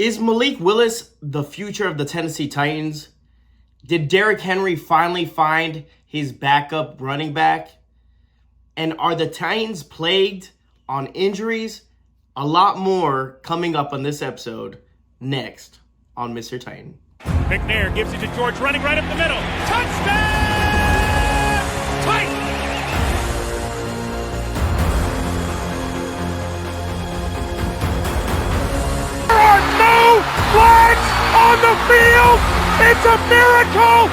Is Malik Willis the future of the Tennessee Titans? Did Derrick Henry finally find his backup running back? And are the Titans plagued on injuries? A lot more coming up on this episode next on Mr. Titan. McNair gives it to George, running right up the middle. Touchdown! Titans! There are no flags on the field! It's a miracle!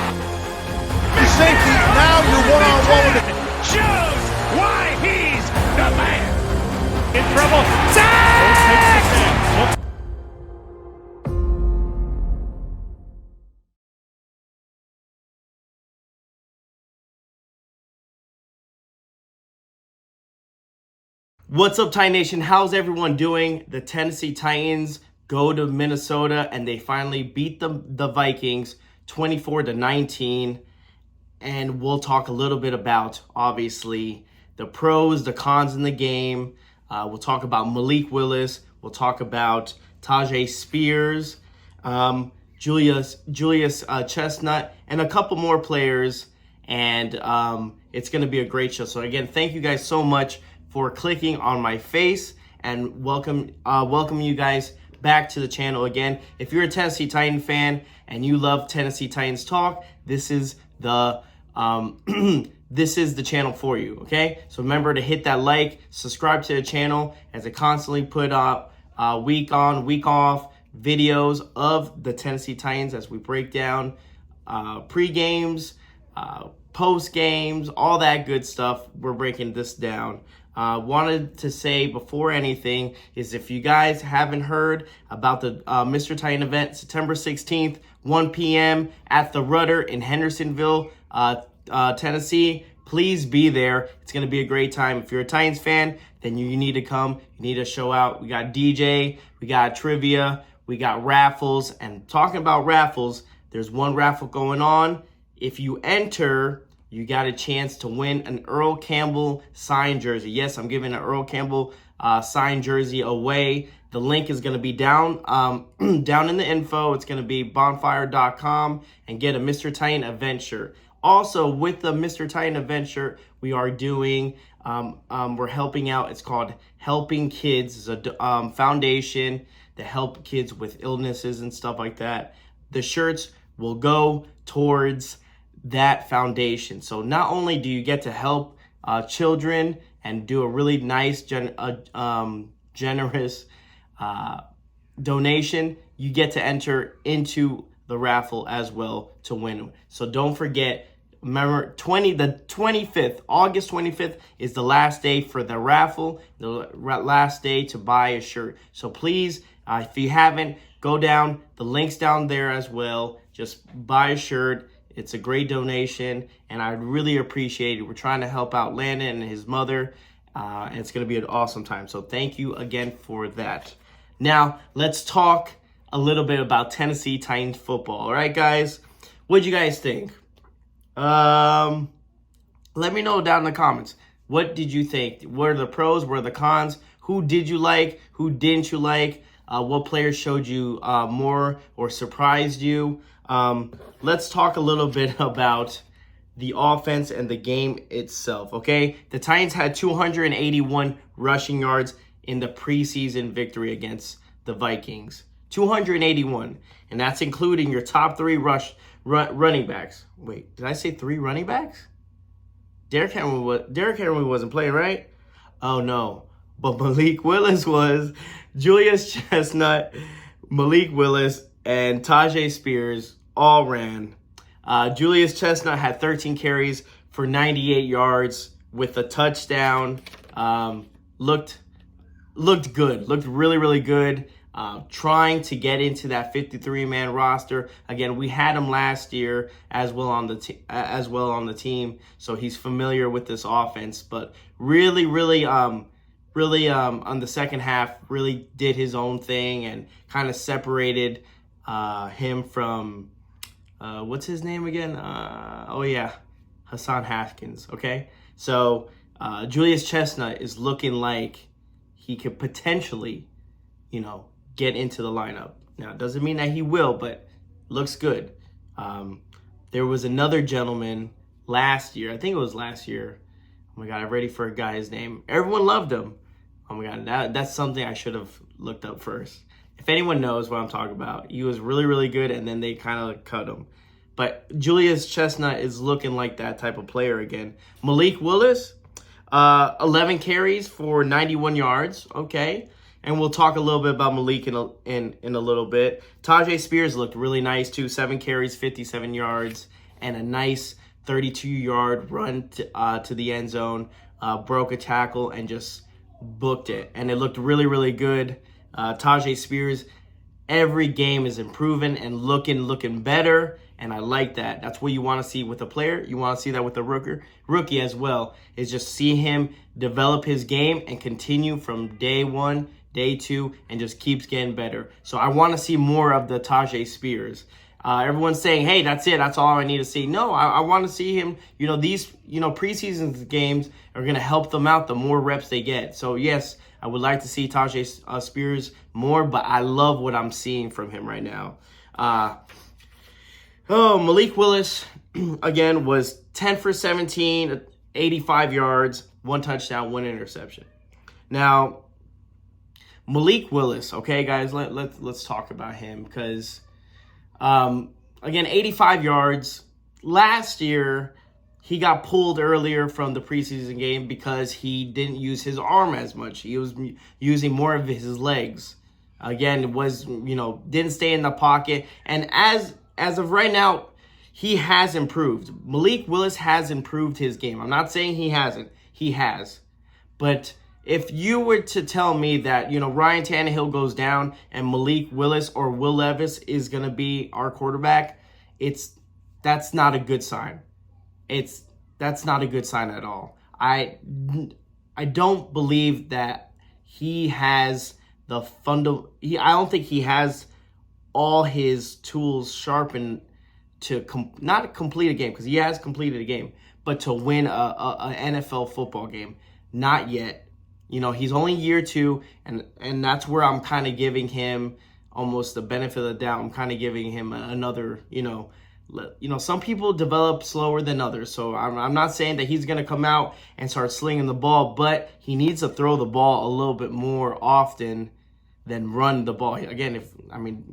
Safety, now you're one-on-one with it. Shows why he's the man! In trouble. Sack! What's up, Titan Nation? How's everyone doing? The Tennessee Titans go to Minnesota and they finally beat the Vikings 24-19. And we'll talk a little bit about, obviously, the pros, the cons in the game. We'll talk about Malik Willis. We'll talk about Tyjae Spears, Julius Chestnut, and a couple more players. And it's going to be a great show. So again, thank you guys so much for clicking on my face, and welcome you guys back to the channel again. If you're a Tennessee Titan fan and you love Tennessee Titans talk, this is the channel for you, okay? So remember to hit that like, subscribe to the channel, as I constantly put up week on, week off videos of the Tennessee Titans as we break down pre-games, post-games, all that good stuff. We're breaking this down. Wanted to say before anything is, if you guys haven't heard about the Mr. Titan event, September 16th, 1 p.m. at the Rudder in Hendersonville, Tennessee, please be there. It's going to be a great time. If you're a Titans fan, then you need to come. You need to show out. We got DJ, we got trivia, we got raffles. And talking about raffles, there's one raffle going on. If you enter, you got a chance to win an Earl Campbell signed jersey. Yes, I'm giving an Earl Campbell signed jersey away. The link is going to be down down in the info. It's going to be bonfire.com, and get a Mr. Titan event shirt. Also, with the Mr. Titan event shirt, we are doing, we're helping out. It's called Helping Kids. It's a foundation to help kids with illnesses and stuff like that. The shirts will go towards that foundation. So not only do you get to help children and do a really nice generous donation, you get to enter into the raffle as well to win. So don't forget, remember, the 25th, August 25th is the last day for the raffle, the last day to buy a shirt. So please, if you haven't, go down, the link's down there as well. Just buy a shirt. It's a great donation, and I really appreciate it. We're trying to help out Landon and his mother, and it's going to be an awesome time. So thank you again for that. Now, let's talk a little bit about Tennessee Titans football. All right, guys? What'd you guys think? Let me know down in the comments. What did you think? What are the pros? What are the cons? Who did you like? Who didn't you like? What players showed you more or surprised you? Let's talk a little bit about the offense and the game itself, okay? The Titans had 281 rushing yards in the preseason victory against the Vikings. 281, and that's including your top three running backs. Wait, did I say three running backs? Derrick Henry wasn't playing, right? Oh, no. But Malik Willis was. Julius Chestnut, Malik Willis, and Tyjae Spears all ran. Julius Chestnut had 13 carries for 98 yards with a touchdown. Looked good. Looked really, really good. Trying to get into that 53-man roster. Again, we had him last year as well on the team, so he's familiar with this offense. But really, on the second half, really did his own thing and kind of separated him from what's his name again? Hassan Haskins. Okay, so Julius Chestnut is looking like he could potentially, get into the lineup. Now, it doesn't mean that he will, but looks good. There was another gentleman last year. I think it was last year. Oh my God, I'm ready for a guy's name. Everyone loved him. Oh my God, that's something I should have looked up first. If anyone knows what I'm talking about, he was really, really good, and then they kind of cut him. But Julius Chestnut is looking like that type of player again. Malik Willis, 11 carries for 91 yards. Okay. And we'll talk a little bit about Malik in a little bit. Tajay Spears looked really nice too. 7 carries, 57 yards, and a nice 32-yard run to the end zone. Broke a tackle and just booked it. And it looked really, really good. Tajay Spears, every game is improving and looking better. And I like that. That's what you want to see with a player. You want to see that with a rookie as well. Is just see him develop his game and continue from day 1, day 2, and just keeps getting better. So I want to see more of the Tajay Spears. Everyone's saying, hey, that's it. That's all I need to see. No, I want to see him. These, preseason games are going to help them out the more reps they get. So, yes, I would like to see Tajay Spears more, but I love what I'm seeing from him right now. Malik Willis, again, was 10 for 17, 85 yards, 1 touchdown, 1 interception. Now, Malik Willis, okay, guys, let's talk about him because, again, 85 yards. Last year, he got pulled earlier from the preseason game because he didn't use his arm as much. He was using more of his legs. Again, didn't stay in the pocket. And as of right now, he has improved. Malik Willis has improved his game. I'm not saying he hasn't. He has. But if you were to tell me that, Ryan Tannehill goes down and Malik Willis or Will Levis is going to be our quarterback, that's not a good sign. That's not a good sign at all. I don't believe that he has I don't think he has all his tools sharpened to not complete a game, because he has completed a game, but to win a NFL football game. Not yet. He's only year 2, and that's where I'm kind of giving him almost the benefit of the doubt. I'm kind of giving him another, some people develop slower than others. So I'm not saying that he's going to come out and start slinging the ball, but he needs to throw the ball a little bit more often than run the ball. Again,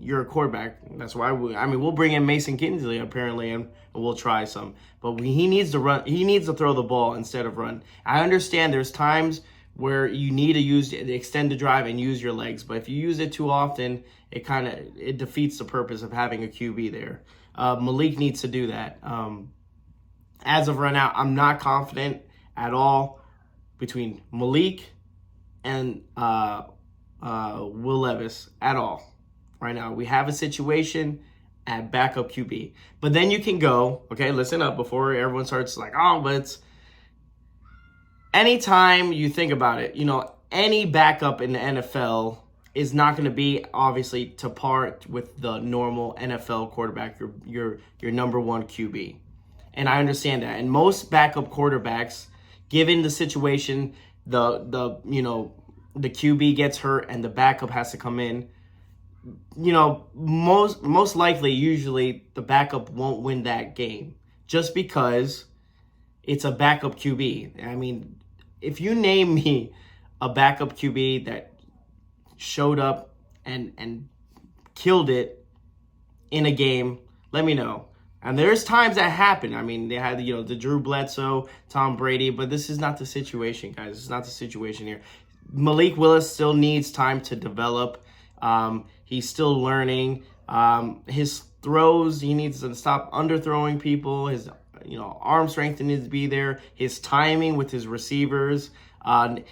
you're a quarterback. That's why we'll bring in Mason Kinsley apparently, and we'll try some. But he needs to run. He needs to throw the ball instead of run. I understand there's times where you need to use the extended drive and use your legs, but if you use it too often, it defeats the purpose of having a QB there. Malik needs to do that. As of right now, I'm not confident at all between Malik and Will Levis at all. Right now, we have a situation at backup QB. But then you can go, okay, listen up before everyone starts like, but anytime you think about it, any backup in the NFL is not going to be obviously to par with the normal NFL quarterback, your number 1 QB. And I understand that. And most backup quarterbacks, given the situation, the QB gets hurt and the backup has to come in, most likely, usually, the backup won't win that game just because it's a backup QB. If you name me a backup QB that showed up and killed it in a game, let me know. And there's times that happen. They had, the Drew Bledsoe, Tom Brady, but this is not the situation, guys. It's not the situation here. Malik Willis still needs time to develop. He's still learning. His throws, he needs to stop underthrowing people. His arm strength needs to be there. His timing with his receivers,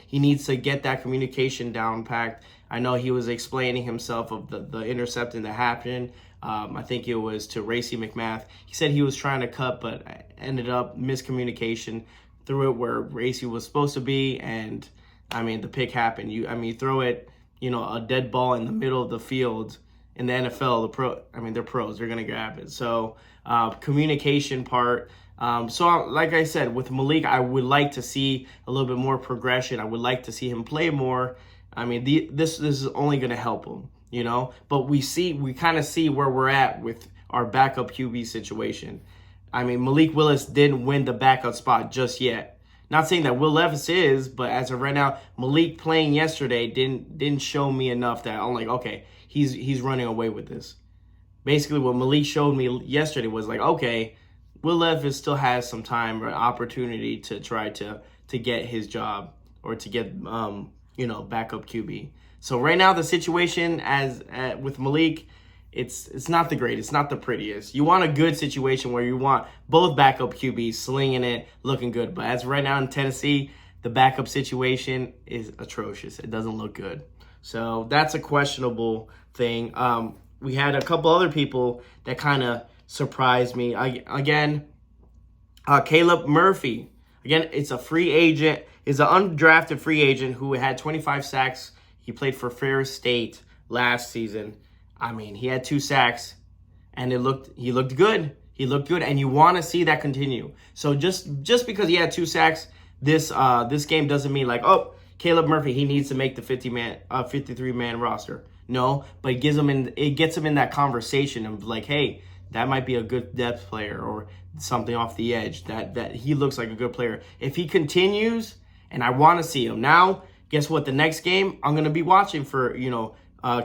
he needs to get that communication down packed. I know he was explaining himself of the intercepting that happened. I think it was to Racey McMath. He said he was trying to cut, but ended up miscommunication. Threw it where Racey was supposed to be, and the pick happened. You throw it, a dead ball in the middle of the field in the NFL. They're pros. They're gonna grab it. So communication part. So like I said, with Malik, I would like to see a little bit more progression. I would like to see him play more. This is only gonna help him. But we kind of see where we're at with our backup QB situation. I mean, Malik Willis didn't win the backup spot just yet. Not saying that Will Levis is, but as of right now, Malik playing yesterday didn't show me enough that I'm like, okay, he's running away with this. Basically, what Malik showed me yesterday was like, okay, Will Levis still has some time or opportunity to try to get his job or to get backup QB. So right now the situation with Malik, it's not the greatest, it's not the prettiest. You want a good situation where you want both backup QBs slinging it, looking good. But as of right now in Tennessee, the backup situation is atrocious. It doesn't look good. So that's a questionable thing. We had a couple other people that kind of surprised me. Again, Caleb Murphy. Again, it's a free agent. Is an undrafted free agent who had 25 sacks. He played for Ferris State last season. I mean, he had 2 sacks, and he looked good. He looked good, and you want to see that continue. So just because he had 2 sacks this game doesn't mean like, oh, Caleb Murphy, he needs to make the 53-man roster. No, but it gets him in that conversation of like, hey, that might be a good depth player or something off the edge. That he looks like a good player. If he continues, and I want to see him now, guess what? The next game I'm gonna be watching for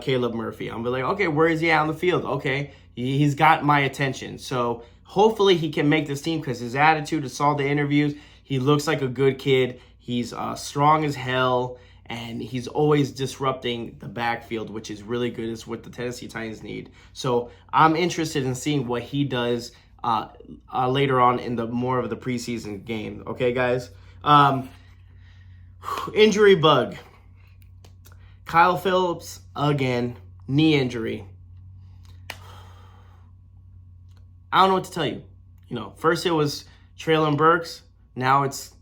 Caleb Murphy. I'm gonna be like, okay, where is he out on the field? Okay, he's got my attention. So hopefully he can make this team because his attitude, I saw the interviews. He looks like a good kid. He's strong as hell. And he's always disrupting the backfield, which is really good. It's what the Tennessee Titans need. So I'm interested in seeing what he does later on in the more of the preseason game. Okay, guys? Injury bug. Kyle Phillips, again, knee injury. I don't know what to tell you. First it was Treylon Burks. Now it's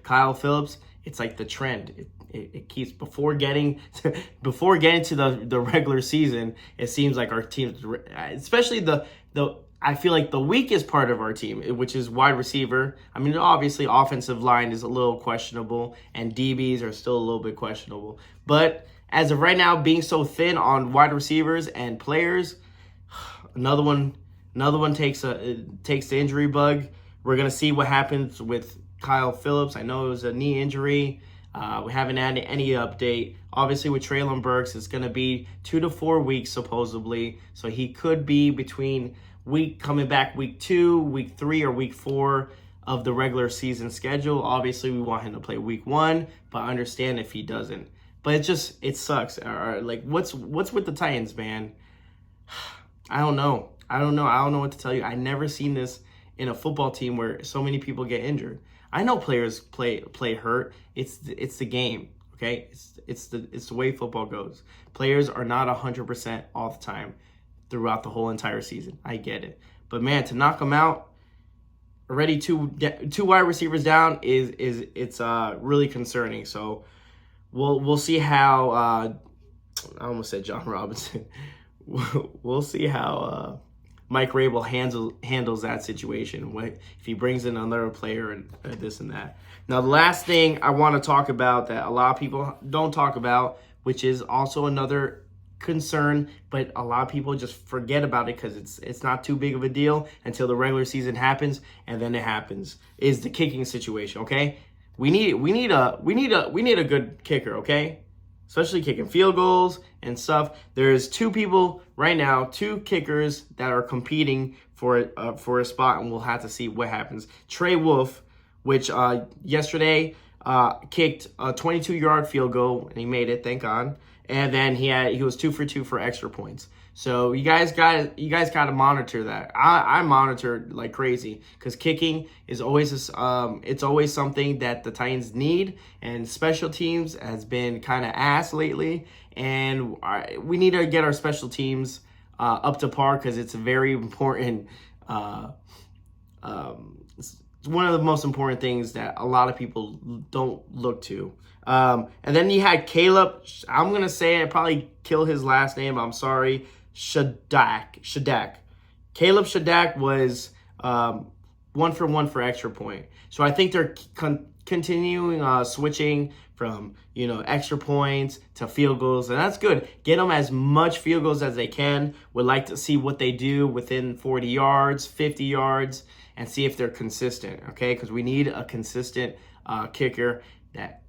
Kyle Phillips. It's like the trend. It keeps before getting to the regular season. It seems like our team, especially I feel like the weakest part of our team, which is wide receiver. I mean, obviously offensive line is a little questionable, and DBs are still a little bit questionable. But as of right now, being so thin on wide receivers and players, another one takes the injury bug. We're gonna see what happens with Kyle Phillips. I know it was a knee injury. We haven't had any update. Obviously, with Treylon Burks, it's going to be 2 to 4 weeks, supposedly. So he could be coming back week 2, week 3, or week 4 of the regular season schedule. Obviously, we want him to play week 1, but I understand if he doesn't. But it sucks. Like, what's with the Titans, man? I don't know. I don't know what to tell you. I never seen this in a football team where so many people get injured. I know players play hurt. It's the game, okay? It's the way football goes. Players are not 100% all the time throughout the whole entire season. I get it, but man, to knock them out already, two wide receivers down it's really concerning. So we'll see how I almost said John Robinson. We'll see how Mike Rabel handles that situation if he brings in another player and this and that. Now, the last thing I want to talk about that a lot of people don't talk about, which is also another concern, but a lot of people just forget about it because it's not too big of a deal until the regular season happens, and then it happens, is the kicking situation. Okay, we need a good kicker. Okay. Especially kicking field goals and stuff. There's 2 people right now, 2 kickers that are competing for a spot, and we'll have to see what happens. Trey Wolf, which yesterday kicked a 22-yard field goal, and he made it, thank God. And then he was 2 for 2 for extra points. So you guys got to monitor that. I monitor like crazy because kicking is always it's always something that the Titans need, and special teams has been kind of ass lately, and we need to get our special teams up to par because it's a very important. It's one of the most important things that a lot of people don't look to. And then you had Caleb. I'm gonna say I probably kill his last name. I'm sorry. Shadak. Caleb Shadak was 1 for 1 for extra point. So I think they're continuing switching from, extra points to field goals, and that's good. Get them as much field goals as they can. Would like to see what they do within 40 yards, 50 yards, and see if they're consistent, okay? Because we need a consistent kicker that,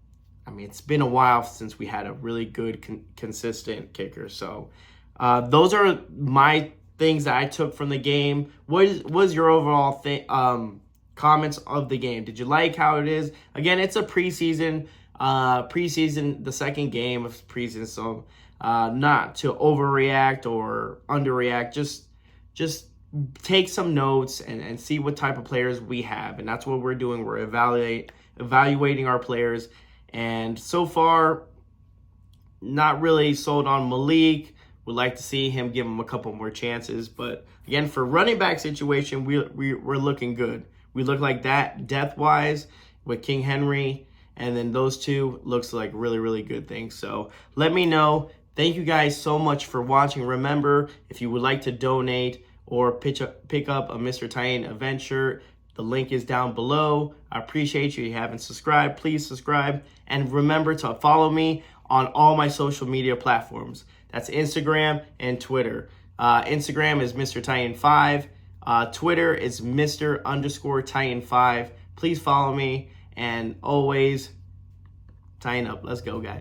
it's been a while since we had a really good, consistent kicker. So those are my things that I took from the game. What was your overall comments of the game? Did you like how it is? Again, it's a preseason, the second game of preseason, so not to overreact or underreact. Just take some notes and see what type of players we have, and that's what we're doing. We're evaluating our players, and so far, not really sold on Malik. Would like to see him, give him a couple more chances, but again, for running back situation, we're looking good. We look like that depth-wise with King Henry, and then those two looks like really, really good things. So let me know. Thank you guys so much for watching. Remember, if you would like to donate or pick up a Mr. Titan event shirt, the link is down below. I appreciate you. If you haven't subscribed, please subscribe. And remember to follow me on all my social media platforms. That's Instagram and Twitter. Instagram is Mr. Titan 5. Twitter is Mr. _Titan 5. Please follow me, and always Titan up. Let's go, guys.